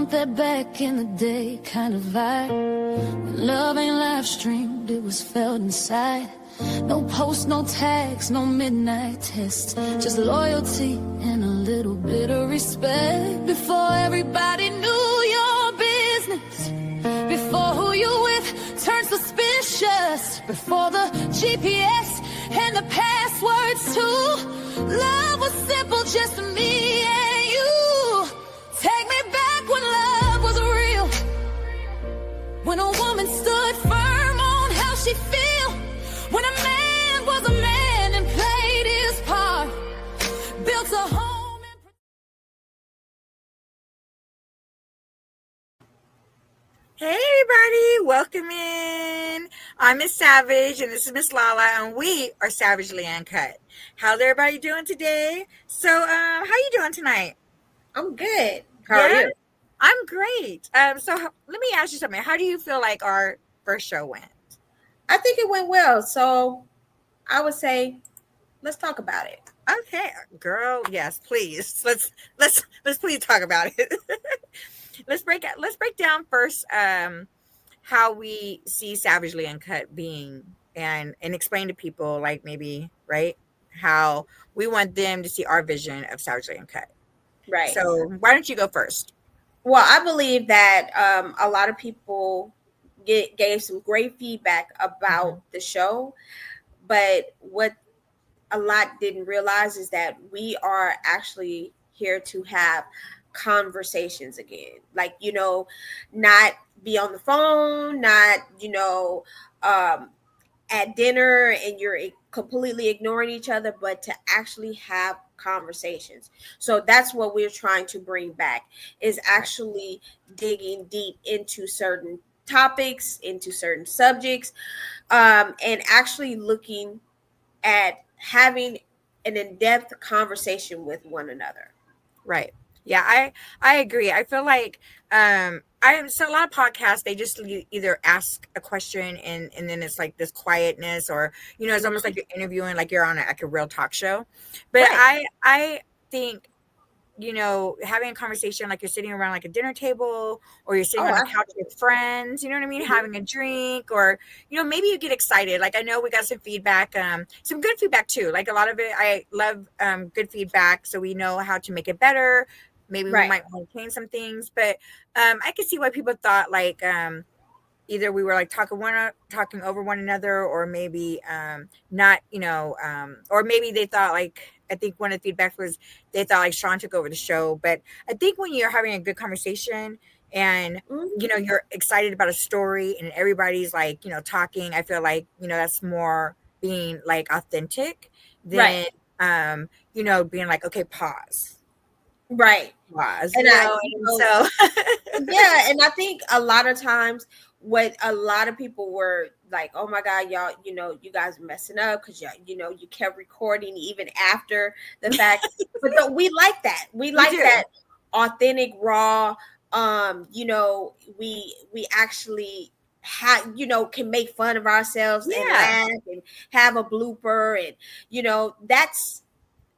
want that back in the day kind of vibe. When love ain't live streamed, it was felt inside. No posts, no tags, no midnight tests, just loyalty and a little bit of respect. Before everybody knew your business, before who you with turned suspicious, before the GPS and the passwords too. Love was simple, just me and you. Take me back when love was real, when a woman stood firm on how she feel, when a man was a man and played his part, built a home and... Hey everybody, welcome in. I'm Miss Savage and this is Miss Lala and we are Savagely Uncut. How's everybody doing today? So how you doing tonight? I'm good. How are you? I'm great. So let me ask you something. How do you feel like our first show went? I think it went well. So I would say let's talk about it. Okay, girl. Yes, please. Let's please talk about it. Let's break down first how we see Savagely Uncut being and explain to people, like, maybe, right, how we want them to see our vision of Savagely Uncut. Right. So why don't you go first? Well, I believe that a lot of people gave some great feedback about the show, but what a lot didn't realize is that we are actually here to have conversations again. Like, not be on the phone, not, at dinner and you're completely ignoring each other, but to actually have conversations. So that's what we're trying to bring back, is actually digging deep into certain topics, into certain subjects, and actually looking at having an in-depth conversation with one another. Right. Yeah, I agree. I feel like so a lot of podcasts, they just either ask a question and then it's like this quietness, or it's almost like you're interviewing, like you're on like a real talk show. But right. I think having a conversation, like you're sitting around like a dinner table, or you're sitting on a couch with friends, you know what I mean? Mm-hmm. Having a drink, or, maybe you get excited. Like, I know we got some feedback, some good feedback too. Like, a lot of it, I love good feedback, so we know how to make it better. Maybe we might want to change some things, but I could see why people thought like either we were like talking over one another, or maybe not, or maybe they thought like, I think one of the feedbacks was they thought like Sean took over the show. But I think when you're having a good conversation and, you're excited about a story and everybody's like, talking, I feel like, that's more being like authentic than, being like, okay, pause. Right. Pause. And so yeah. And I think a lot of times what a lot of people were like, oh my God, y'all, you guys are messing up because you kept recording even after the fact. But we like that. We like that authentic, raw. We actually can make fun of ourselves and laugh and have a blooper, and that's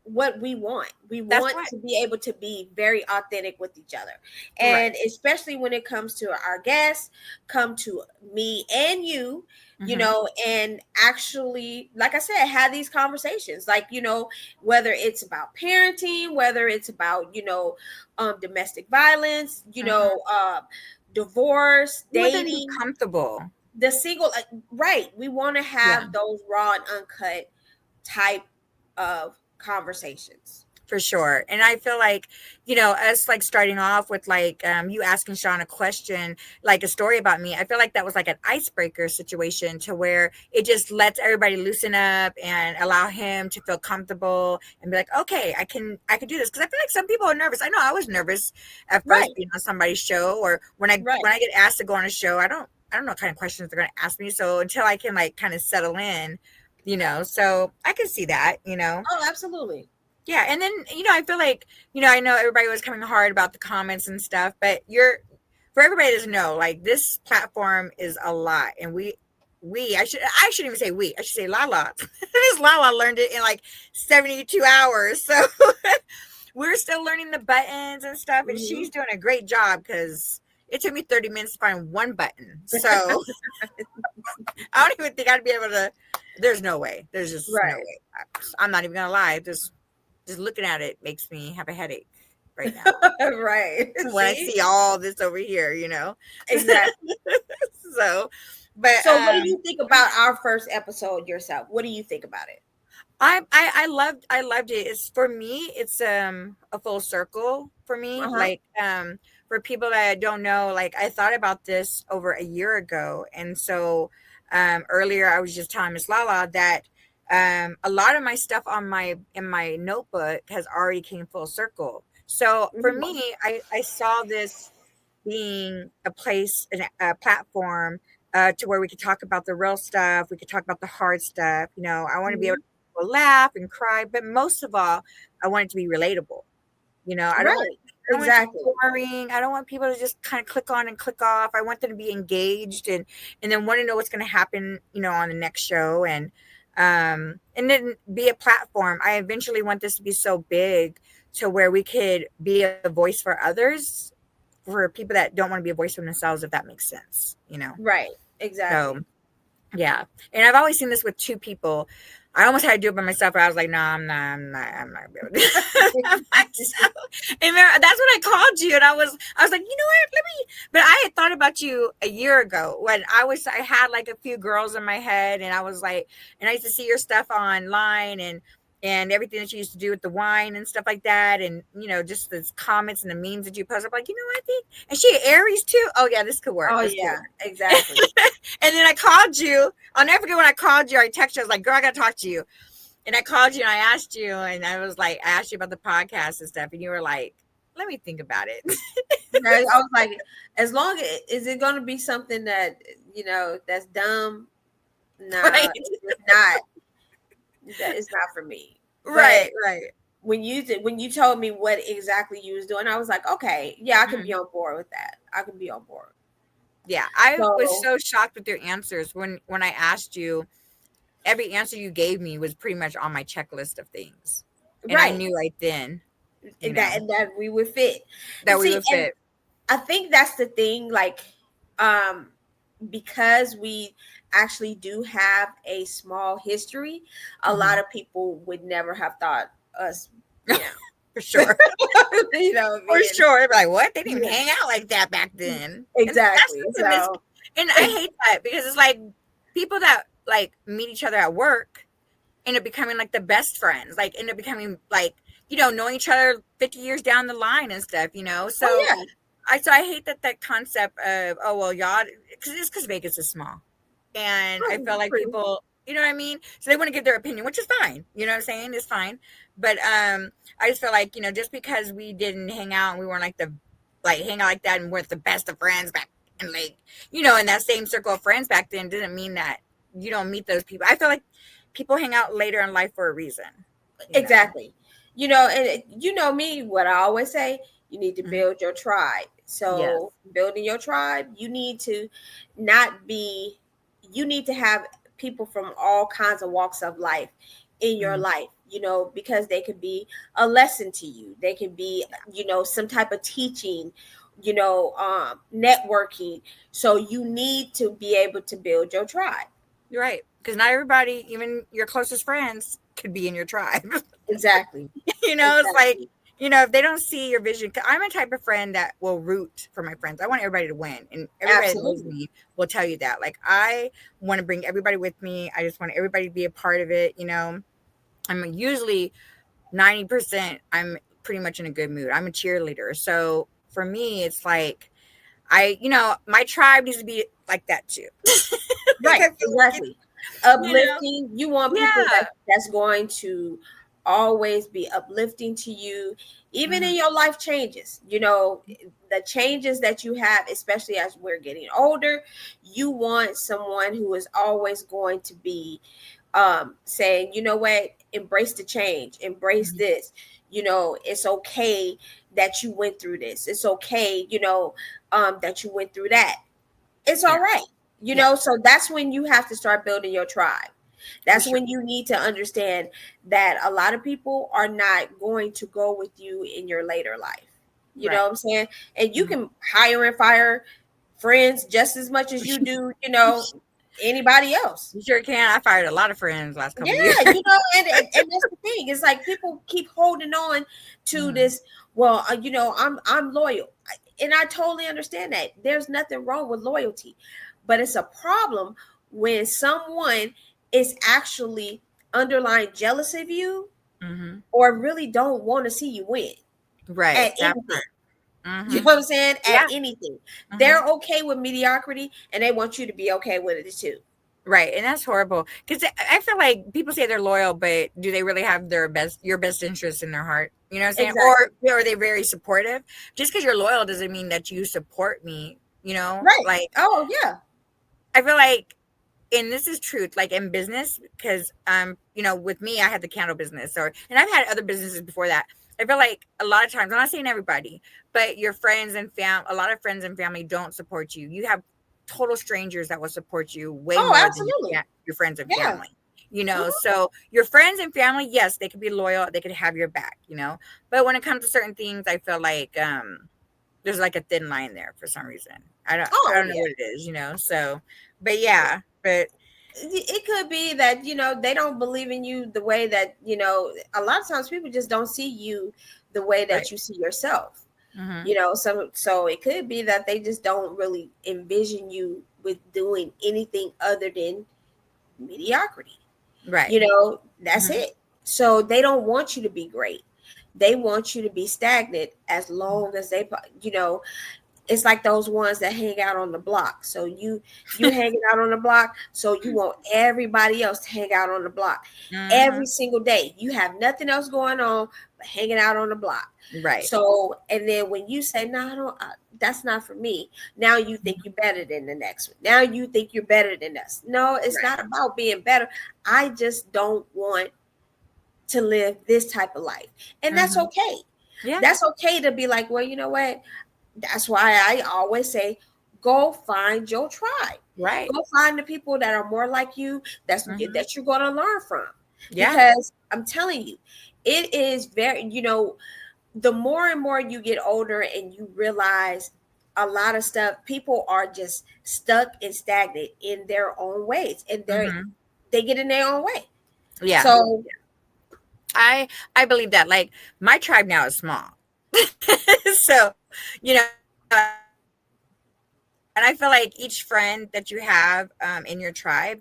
what we want. We want to be able to be very authentic with each other, and especially when it comes to our guests, come to me and you, and actually, like I said, have these conversations, like, whether it's about parenting, whether it's about, domestic violence, divorce, dating, comfortable, the single, right. We want to have those raw and uncut type of conversations. For sure. And I feel like, us like starting off with like you asking Sean a question, like a story about me, I feel like that was like an icebreaker situation, to where it just lets everybody loosen up and allow him to feel comfortable and be like, okay, I can do this. Because I feel like some people are nervous. I know I was nervous at first being on somebody's show, or when I get asked to go on a show, I don't know what kind of questions they're going to ask me. So until I can like kind of settle in, so I can see that, Oh, absolutely. Yeah. And then, I feel like, I know everybody was coming hard about the comments and stuff, but for everybody to know, like, this platform is a lot. And I shouldn't even say we, I should say Lala. This Lala learned it in like 72 hours. So we're still learning the buttons and stuff, and she's doing a great job because it took me 30 minutes to find one button. So I don't even think I'd be able to. There's no way. There's just no way. I'm not even gonna lie. Just looking at it makes me have a headache right now. Right. When I see all this over here, you know. Exactly. So what do you think about our first episode yourself? What do you think about it? I loved it. It's for me, it's a full circle for me. Like for people that don't know, like I thought about this over a year ago. And so earlier I was just telling Miss Lala that a lot of my stuff in my notebook has already came full circle. So for me, I saw this being a place, a platform to where we could talk about the real stuff. We could talk about the hard stuff. You know, I want to be able to laugh and cry, but most of all, I want it to be relatable. You know, I don't want it to be boring. I don't want people to just kind of click on and click off. I want them to be engaged and then want to know what's going to happen, you know, on the next show and then be a platform. I eventually want this to be so big to where we could be a voice for others, for people that don't want to be a voice for themselves, if that makes sense, you know? Right. Exactly. So, yeah. And I've always seen this with two people. I almost had to do it by myself, but I was like, no, I'm not gonna be able to do it myself. And that's when I called you, and I was like, you know what, but I had thought about you a year ago when I had like a few girls in my head, and I was like, and I used to see your stuff online and everything that you used to do with the wine and stuff like that. And, you know, just the comments and the memes that you post. I'm like, you know what, I think, and she Aries too. Oh yeah, this could work. Oh yeah, exactly. And then I called you. I'll never forget when I called you. I texted you. I was like, girl, I got to talk to you. And I called you and I asked you, and I was like, I asked you about the podcast and stuff. And you were like, let me think about it. I was like, as long as, is it going to be something that, you know, that's dumb? No, it's not. It's not for me. Right. When you told me what exactly you was doing, I was like, okay, yeah, I can be on board with that. I can be on board. Yeah, I was so shocked with your answers when I asked you. Every answer you gave me was pretty much on my checklist of things, and I knew right then that we would fit. We would fit. I think that's the thing, like, because we actually do have a small history, a lot of people would never have thought us, you know. For sure. You know, for sure. Like, what? They didn't hang out like that back then. Exactly. And I hate that, because it's like people that like meet each other at work end up becoming like the best friends, like end up becoming like, you know, knowing each other 50 years down the line and stuff, you know? So I hate that concept of, oh, well, y'all, because Vegas is small. And I feel like people, you know what I mean? So they want to give their opinion, which is fine. You know what I'm saying? It's fine. But I just feel like, you know, just because we didn't hang out and we weren't hang out like that and weren't the best of friends back and like, you know, in that same circle of friends back then, didn't mean that you don't meet those people. I feel like people hang out later in life for a reason. Exactly. You know, and you know me, what I always say, you need to build your tribe. So building your tribe, you need to have people from all kinds of walks of life in your life, you know, because they could be a lesson to you. They could be, you know, some type of teaching, you know, networking. So you need to be able to build your tribe. You're right. Because not everybody, even your closest friends, could be in your tribe. Exactly. You know, it's like, you know, if they don't see your vision, I'm a type of friend that will root for my friends. I want everybody to win. And everybody that knows me will tell you that. Like, I want to bring everybody with me. I just want everybody to be a part of it. You know, I'm usually 90%, I'm pretty much in a good mood. I'm a cheerleader. So for me, it's like, you know, my tribe needs to be like that too. Right. Exactly. Uplifting. You want people that's going to always be uplifting to you, even in your life changes. You know, the changes that you have, especially as we're getting older, you want someone who is always going to be saying, you know what, embrace the change, embrace this. You know, it's okay that you went through this. It's okay, you know, that you went through that. It's all right. You know, so that's when you have to start building your tribe. That's when you need to understand that a lot of people are not going to go with you in your later life. You know what I'm saying? And you can hire and fire friends just as much as you do, anybody else. You sure can. I fired a lot of friends last couple of years. Yeah, and that's the thing. It's like people keep holding on to this. Well, I'm loyal, and I totally understand that. There's nothing wrong with loyalty, but it's a problem when someone is actually underlying jealous of you, or really don't want to see you win. Right. At anything. You know what I'm saying? At anything. They're okay with mediocrity, and they want you to be okay with it too. Right. And that's horrible. Because I feel like people say they're loyal, but do they really have your best interests in their heart? You know what I'm saying? Exactly. Or are they very supportive? Just because you're loyal doesn't mean that you support me, Right. Like, oh yeah. I feel like, and this is truth, like in business, because with me, I had the candle business, and I've had other businesses before that. I feel like a lot of times, I'm not saying everybody, but your friends and a lot of friends and family don't support you. You have total strangers that will support you way more absolutely. than your friends and family. So your friends and family, yes, they could be loyal, they could have your back, but when it comes to certain things, I feel like there's like a thin line there for some reason. I don't know what it is, so, but yeah, but it could be that they don't believe in you the way that a lot of times people just don't see you the way that you see yourself. So it could be that they just don't really envision you with doing anything other than mediocrity, right? That's it. So they don't want you to be great. They want you to be stagnant as long as they it's like those ones that hang out on the block. So you hanging out on the block, so you want everybody else to hang out on the block every single day. You have nothing else going on but hanging out on the block. Right. So, and then when you say, no, I don't, that's not for me. Now you think you're better than the next one. Now you think you're better than us. No, it's not about being better. I just don't want to live this type of life. And that's okay. Yeah. That's okay to be like, well, you know what? That's why I always say, go find your tribe. Right. Go find the people that are more like you, that you're going to learn from. Yeah. Because I'm telling you, it is very, the more and more you get older and you realize a lot of stuff, people are just stuck and stagnant in their own ways, and they get in their own way. Yeah. So I believe that. Like, my tribe now is small. So, and I feel like each friend that you have in your tribe,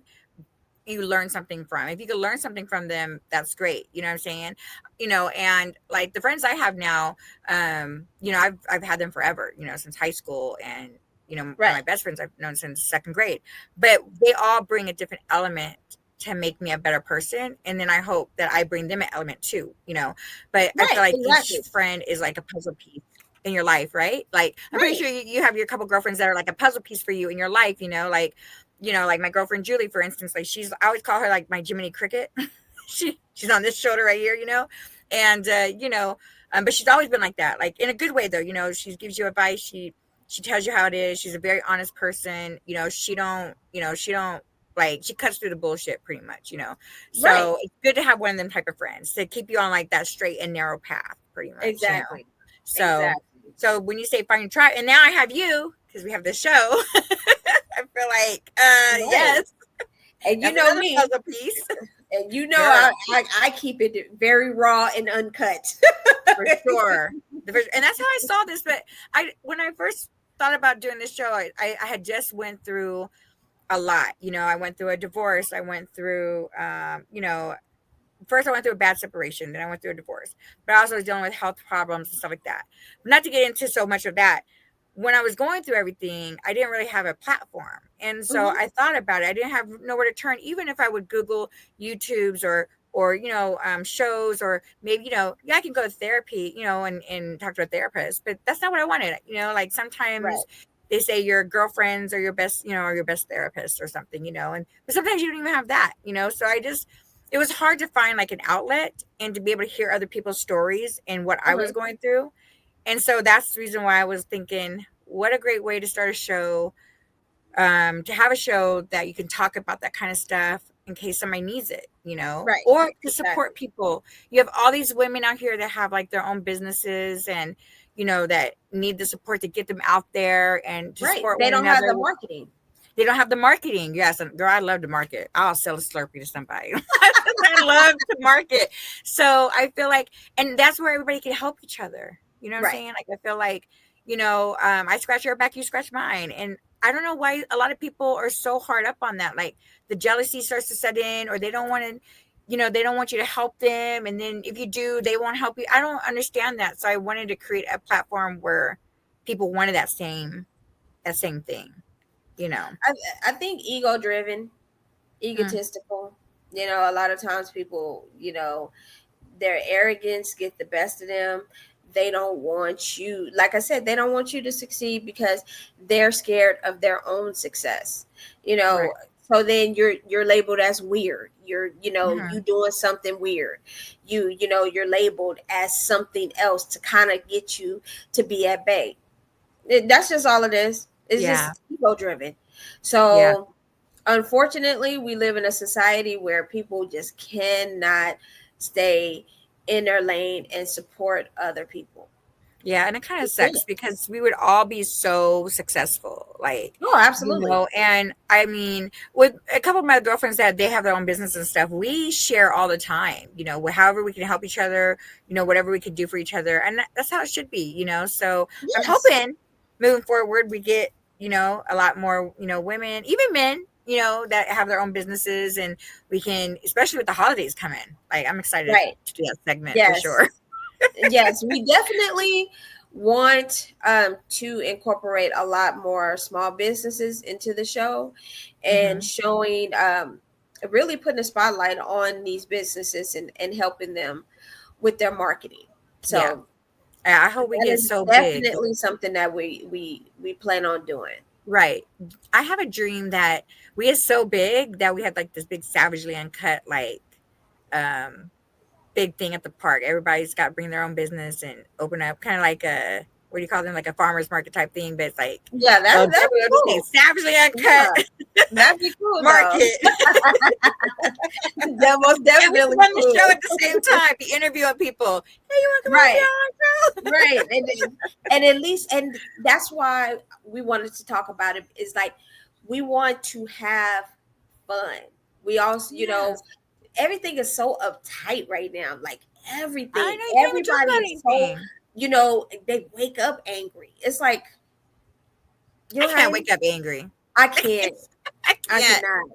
you learn something from. If you could learn something from them, that's great. You know what I'm saying? And like the friends I have now, I've had them forever, since high school, and my best friends I've known since second grade, but they all bring a different element to make me a better person. And then I hope that I bring them an element too, but I feel like each friend is like a puzzle piece in your life, right? Like, I'm pretty sure you have your couple girlfriends that are like a puzzle piece for you in your life, like my girlfriend Julie, for instance, like I always call her like my Jiminy Cricket. she's on this shoulder right here, and but she's always been like that, like in a good way though. She gives you advice, she tells you how it is. She's a very honest person. She don't like, she cuts through the bullshit pretty much, so it's good to have one of them type of friends to keep you on like that straight and narrow path pretty much. Exactly. So when you say find your tribe, and now I have you because we have this show. I feel like yes, and that's you know me, puzzle piece. And I keep it very raw and uncut. For sure. And that's how I saw this. But when I first thought about doing this show, I had just went through a lot. I went through a divorce. I went through first I went through a bad separation, then I went through a divorce, but I also was dealing with health problems and stuff like that. But not to get into so much of that. When I was going through everything, I didn't really have a platform. And so I thought about it. I didn't have nowhere to turn, even if I would Google YouTubes or shows, or maybe, I can go to therapy, and talk to a therapist, but that's not what I wanted. Like sometimes they say your girlfriends are your best, or your best therapist or something, but sometimes you don't even have that, so it was hard to find like an outlet and to be able to hear other people's stories and what I was going through. And so that's the reason why I was thinking, what a great way to start a show, to have a show that you can talk about that kind of stuff in case somebody needs it, Right. or to support Exactly. people. You have all these women out here that have like their own businesses and, that need the support to get them out there and to Right. support They one don't have another. the marketing. They don't have the marketing. Yes, and girl, I love to market. I'll sell a Slurpee to somebody. I love to market. So I feel like, and that's where everybody can help each other. You know what I'm Right. saying? Like, I feel like, I scratch your back, you scratch mine. And I don't know why a lot of people are so hard up on that. Like the jealousy starts to set in, or they don't want to, they don't want you to help them. And then if you do, they won't help you. I don't understand that. So I wanted to create a platform where people wanted that same thing, you know. I think ego driven, Mm, egotistical. A lot of times people, their arrogance get the best of them. They don't want you, like I said, they don't want you to succeed because they're scared of their own success. You right. know, so then you're labeled as weird. You Mhm. doing something weird. You're labeled as something else to kind of get you to be at bay. That's just all it is. It's Yeah. just ego driven. Yeah. So unfortunately, we live in a society where people just cannot stay in their lane and support other people. Yeah, and it kind of They can't. sucks because we would all be so successful, like, Oh, absolutely. and I mean, with a couple of my girlfriends that they have their own business and stuff, we share all the time, however we can help each other, whatever we can do for each other. And that's how it should be. So I'm Yes. hoping moving forward, we get, a lot more, women, even men, that have their own businesses, and we can, especially with the holidays coming, like, I'm excited Right. to do that segment for Yes. sure. Yes. We definitely want to incorporate a lot more small businesses into the show and Hmm. showing, really putting a spotlight on these businesses and helping them with their marketing. Yeah. So I hope we that get is so big. definitely something that we plan on doing. Right. I have a dream that we get so big that we have like this big Savagely Uncut, like, um big thing at the park. Everybody's got to bring their own business and open up, kind of like a, what do you call them, like a farmer's market type thing, but it's like, Yeah, that'd be everyone just say cool. Savagely Uncut Yeah, that'd be cool though. market. That most And we can definitely run the show cool. at the same time, be interviewing people. Hey, you want to come on Right, the show? right, and at least, and that's why we wanted to talk about it. Is like we want to have fun. We also, Yes. everything is so uptight right now. Like I everything, know you can't even talk everybody about is so, anything. they wake up angry. It's like, I can't okay, wake up angry. I can't, I I can't. cannot.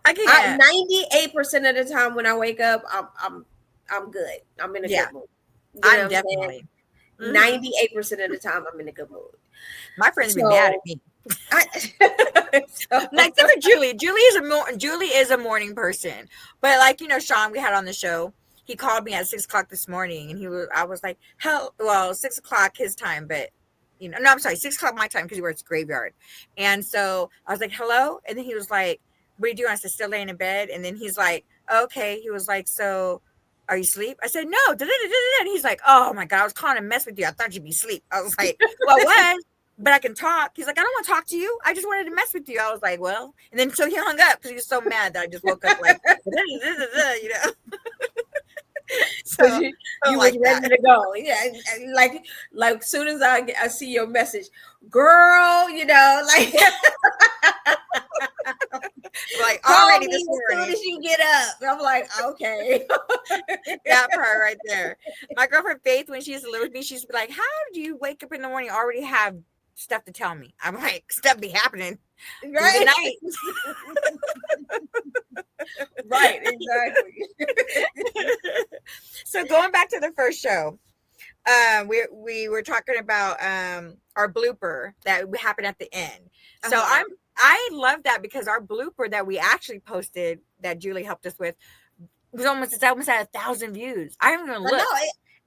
I can't. 98% of the time when I wake up, I'm good. I'm in a Yeah, good mood. You know I'm what I'm saying? definitely. Mhm. 98% of the time, I'm in a good mood. My friends be mad at So me. I, Like, except for Julie. Julie is a morning person. But like, Sean, we had on the show. He called me at 6 o'clock this morning, and I was like, hell, well, 6 o'clock his time, but no, I'm sorry, 6 o'clock my time because he works graveyard. And so I was like, hello, and then he was like, what are you doing? I said, still laying in bed. And then he's like, okay. He was like, so are you asleep? I said, no. And he's like, oh my god, I was calling to mess with you. I thought you'd be asleep. I was like, well, what? But I can talk. He's like, I don't want to talk to you. I just wanted to mess with you. I was like, well, and then so he hung up because he was so mad that I just woke up like, you know. So you was like ready that. to go. Yeah, and like soon as I see your message, girl, like Like call already me this as soon morning. as you get up. I'm like, okay. That part right there. My girlfriend Faith, when she used to live with me, she used to be like, how do you wake up in the morning and already have stuff to tell me? I'm like, stuff be happening through the Right. night. Right, exactly. So going back to the first show, we were talking about our blooper that happened at the end. So Uh-huh. I love that because our blooper that we actually posted that Julie helped us with it's almost at 1,000 views. I haven't even I know, looked.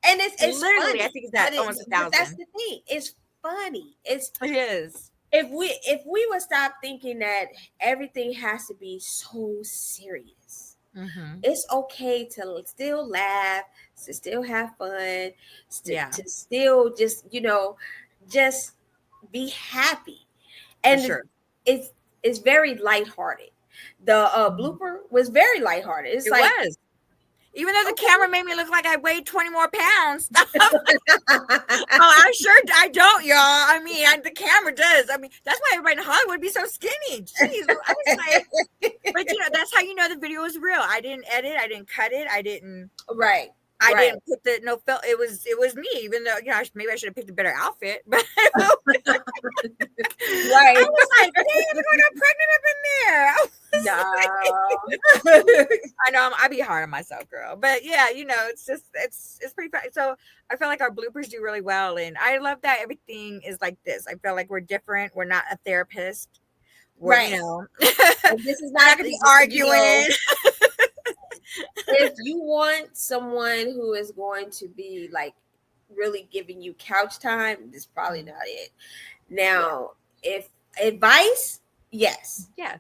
and it's Literally, I funny, think it's at almost but that's 1,000. the thing. It's funny. It's It is. if we would stop thinking that everything has to be so serious. Mm-hmm. It's okay to still laugh, to still have fun, Yeah, to still just be happy, for and sure. it's very lighthearted. The blooper was very lighthearted. It's It like, was. Even though the okay. camera made me look like I weighed 20 more pounds. I sure I don't, y'all. I mean, the camera does. I mean, that's why everybody in Hollywood would be so skinny. Jeez, I was like, but that's how you know the video was real. I didn't edit. I didn't cut it. I didn't. Right. I didn't put the no felt. It was me. Even though maybe I should have picked a better outfit, but right. I was like, damn, I got pregnant up in there. No. I know I be hard on myself, girl, but yeah, it's just it's pretty fun. So I feel like our bloopers do really well, and I love that everything is like this. I feel like we're different. We're not a therapist. We're, right. This is not gonna be arguing. If you want someone who is going to be like really giving you couch time, this is probably not it. Now, if advice, yes. Yeah.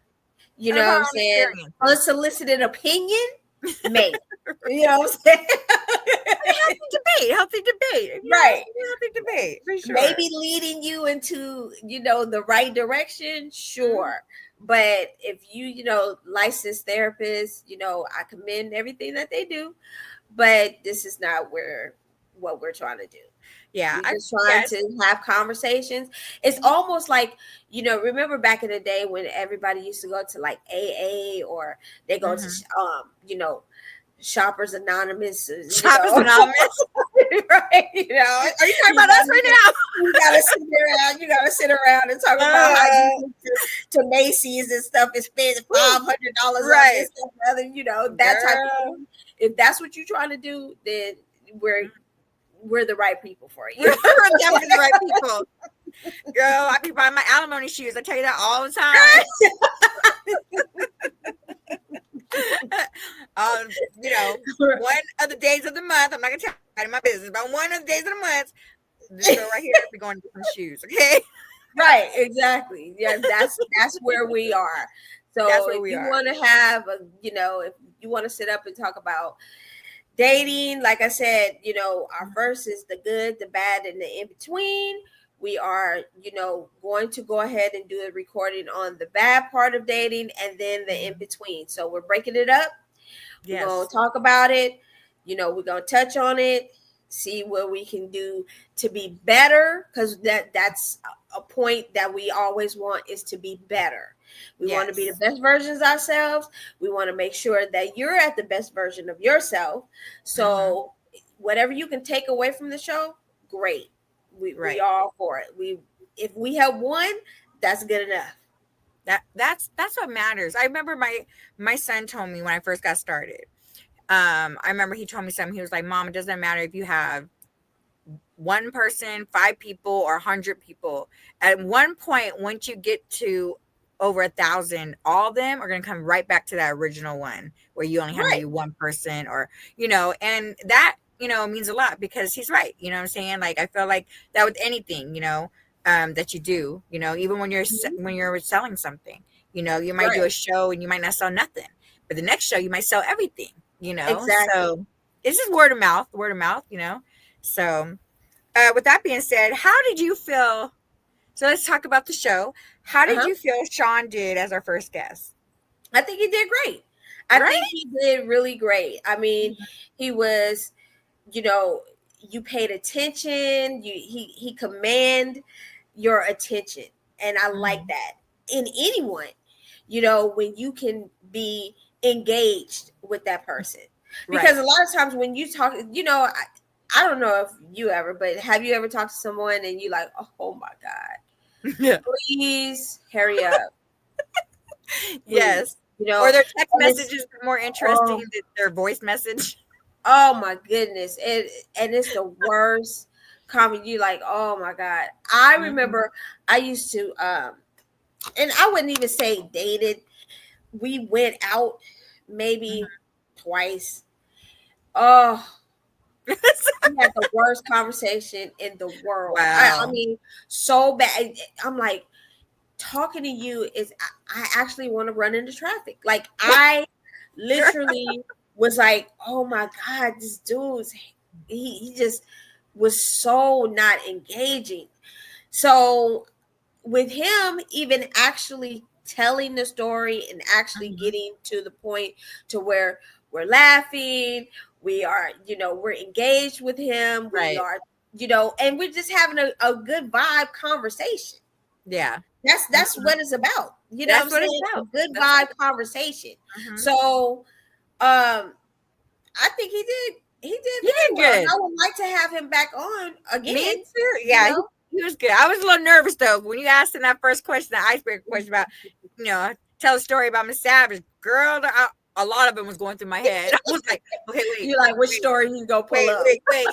You know what I'm saying? Unsolicited opinion, maybe. You know what I'm saying? Healthy debate. Right. Healthy debate, for sure. Maybe leading you into, the right direction, sure. But if you, licensed therapists, I commend everything that they do. But this is not what we're trying to do. Yeah. We're just trying to have conversations. It's almost like, remember back in the day when everybody used to go to like AA, or they go to, Shoppers Anonymous. Shoppers Anonymous. Right. Are you talking about us right now? You gotta sit around and talk about how you to Macy's and stuff and spend $500 on this and other, that type of thing. If that's what you're trying to do, then we're the right people for you. We're definitely the right people. Girl, I be buying my alimony shoes. I tell you that all the time. One of the days of the month, I'm not gonna tell you my business, but one of the days of the month, this girl right here be going to get some shoes, okay? Right, exactly. Yeah, that's where we are. So if you want to have if you want to sit up and talk about dating, like I said, our first is the good, the bad, and the in between. We are, going to go ahead and do a recording on the bad part of dating and then the in between. So we're breaking it up. Yes. We're going to talk about it. We're going to touch on it, see what we can do to be better, because that's a point that we always want, is to be better. We want to be the best versions of ourselves. We want to make sure that you're at the best version of yourself. So whatever you can take away from the show, great. We all for it. If we have one, that's good enough. That's what matters. I remember my son told me when I first got started. I remember he told me something. He was like, "Mom, it doesn't matter if you have one person, 5 people, or 100 people. At one point, once you get to over 1,000, all of them are going to come right back to that original one where you only have maybe one person, or and that." Means a lot, because he's right. You know what I'm saying? Like, I feel like that with anything, that you do, even when you're selling something, you might do a show and you might not sell nothing, but the next show you might sell everything, Exactly. So it's just word of mouth, So with that being said, how did you feel? So let's talk about the show. How did you feel Sean did as our first guest? I think he did great. I think he did really great. I mean, he was, you paid attention. He command your attention, and I like that in anyone. When you can be engaged with that person, because a lot of times when you talk, I don't know if you ever, but have you ever talked to someone and you like, oh my God, please hurry up. Yes. Or their text messages are more interesting than their voice message. Oh my goodness. And it's the worst comment. You like, oh my God. I remember I used to and I wouldn't even say dated. We went out maybe twice. Oh, we had the worst conversation in the world. Wow. I mean, so bad. I'm like, talking to you is, I actually want to run into traffic. Like, I literally was like, oh my God, this dude's, he just was so not engaging. So with him even actually telling the story and actually getting to the point to where we're laughing, we are, we're engaged with him, we are, and we're just having a good vibe conversation. Yeah. That's what it's about. You know That's what I'm saying? A good vibe conversation. So I think he did very well. good. I would like to have him back on again. Me too. Yeah, he was good. I was a little nervous though when you asked him that first question, the icebreaker question about, tell a story about Miss Savage. Girl, a lot of them was going through my head. I was like, okay, wait. You're like, which story you gonna pull up? Wait.